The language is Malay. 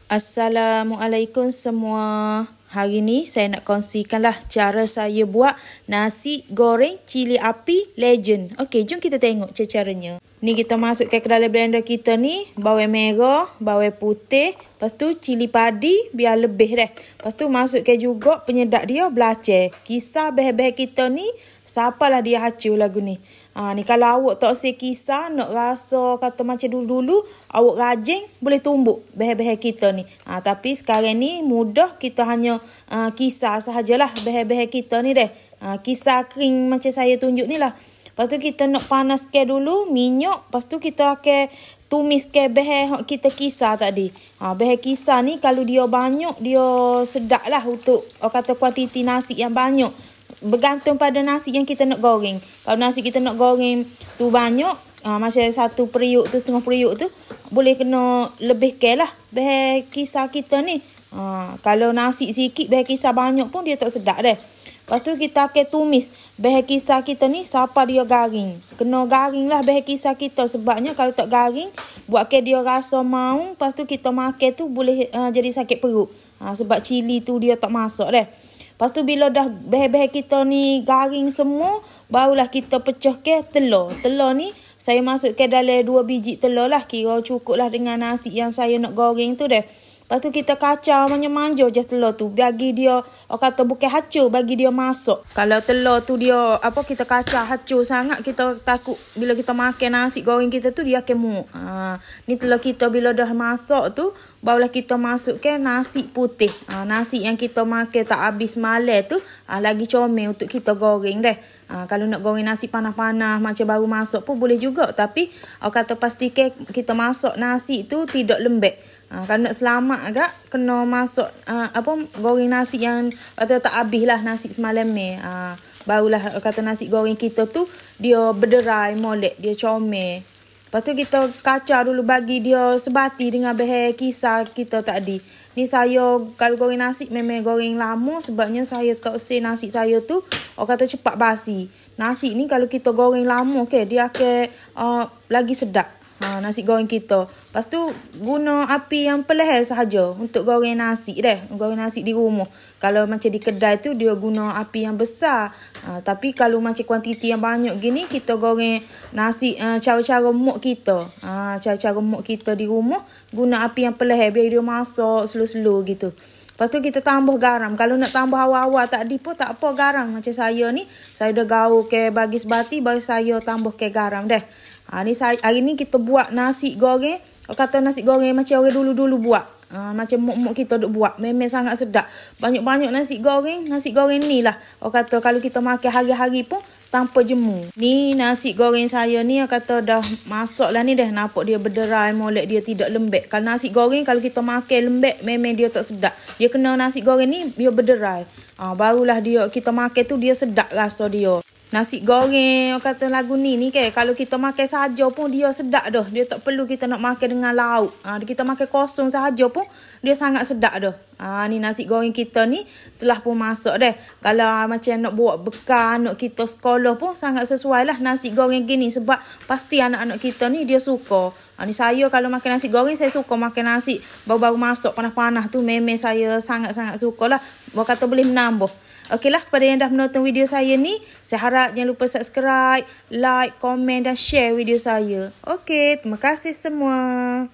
Assalamualaikum semua. Hari ni saya nak kongsikanlah cara saya buat nasi goreng cili api legend. Okey, jom kita tengok caranya. Ni kita masukkan ke dalam blender kita ni bawang merah, bawang putih, lepas tu cili padi biar lebih dah. Lepas tu masukkan juga penyedap dia belacan. Kisar bahan-bahan kita ni siapalah dia hacur lagu ni. Ni kalau awak tak usah kisar, nak rasa kata macam dulu-dulu, awak rajin boleh tumbuk bahan-bahan kita ni. Tapi sekarang ni mudah, kita hanya kisar sahajalah bahan-bahan kita ni dah. Kisar kering macam saya tunjuk ni lah. Lepas tu kita nak panaskan dulu minyak, lepas tu kita akan tumiskan bahan yang kita kisar tadi. Bahan kisar ni kalau dia banyak, dia sedap lah untuk kata kuantiti nasi yang banyak. Bergantung pada nasi yang kita nak goreng. Kalau nasi kita nak goreng tu banyak, macam satu periuk tu, setengah periuk tu, boleh kena lebihkan lah bahan kisar kita ni. Kalau nasi sikit, bahan kisar banyak pun dia tak sedap dah. Lepas tu kita akan tumis bahan kisar kita ni sampai dia garing. Kena garing lah bahan kisar kita. Sebabnya kalau tak garing, buatkan dia rasa maung. Lepas tu kita makan tu boleh jadi sakit perut. Sebab cili tu dia tak masak dah. Lepas tu bila dah bahan-bahan kita ni garing semua, barulah kita pecahkan telur. Telur ni saya masukkan dalam 2 biji telur lah. Kira cukup lah dengan nasi yang saya nak goreng tu dah. Lepas tu kita kacau manja-manja je telur tu. Bagi dia, kata bukan hacur, bagi dia masuk. Kalau telur tu dia, kita kacau hacur sangat, kita takut bila kita makan nasi goreng kita tu, dia akan muak. Ni telur kita bila dah masak tu, barulah kita masukkan nasi putih. Nasi yang kita makan tak habis malam tu, lagi comel untuk kita goreng dah. Kalau nak goreng nasi panas-panas macam baru masak pun boleh juga. Tapi, kata pastikan kita masak nasi tu tidak lembek. Kalau nak selamat agak, kena masak goreng nasi yang kata tak habis lah nasi semalam ni. Barulah kata nasi goreng kita tu dia berderai molek, dia comel. Lepas tu kita kacau dulu bagi dia sebati dengan bahan kisar kita tadi. Ni saya kalau goreng nasi memang goreng lama, sebabnya saya tak usah nasi saya tu kata cepat basi. Nasi ni kalau kita goreng lama dia akan lagi sedap. Nasi goreng kita. Lepas tu guna api yang perlahan sahaja untuk goreng nasi dah. Goreng nasi di rumah. Kalau macam di kedai tu dia guna api yang besar. Tapi kalau macam kuantiti yang banyak gini, kita goreng nasi cara-cara muk kita. Cara-cara muk kita di rumah guna api yang perlahan biar dia masak slow-slow gitu. Lepas tu kita tambah garam. Kalau nak tambah awal-awal tadi pun tak apa garam. Macam saya ni, saya dah gaul ke bagi sebati, baru saya tambah ke garam dah. Hari ni kita buat nasi goreng. Kata nasi goreng macam orang dulu-dulu buat. Macam muk-muk kita duk buat. Memang sangat sedap. Banyak-banyak nasi goreng ni lah. Kata kalau kita makan hari-hari pun tanpa jemu. Ni nasi goreng saya ni kata dah masak lah ni dah. Nampak dia berderai molek, dia tidak lembek. Kalau nasi goreng kalau kita makan lembek, memang dia tak sedap. Dia kena nasi goreng ni dia berderai. Barulah dia kita makan tu dia sedap rasa dia. Nasi goreng kata lagu ni kalau kita makan saja pun dia sedap dah. Dia tak perlu kita nak makan dengan lauk. Kita makan kosong saja pun dia sangat sedap dah. Ni nasi goreng kita ni telah pun masak dah. Kalau macam nak buat bekal anak kita sekolah pun sangat sesuai lah nasi goreng gini. Sebab pasti anak-anak kita ni dia suka. Ni saya kalau makan nasi goreng, saya suka makan nasi baru-baru masak panas-panas tu. Memang saya sangat-sangat suka lah. Baru kata boleh menambah. Okeylah, kepada yang dah menonton video saya ni, saya harap jangan lupa subscribe, like, komen dan share video saya. Okey, terima kasih semua.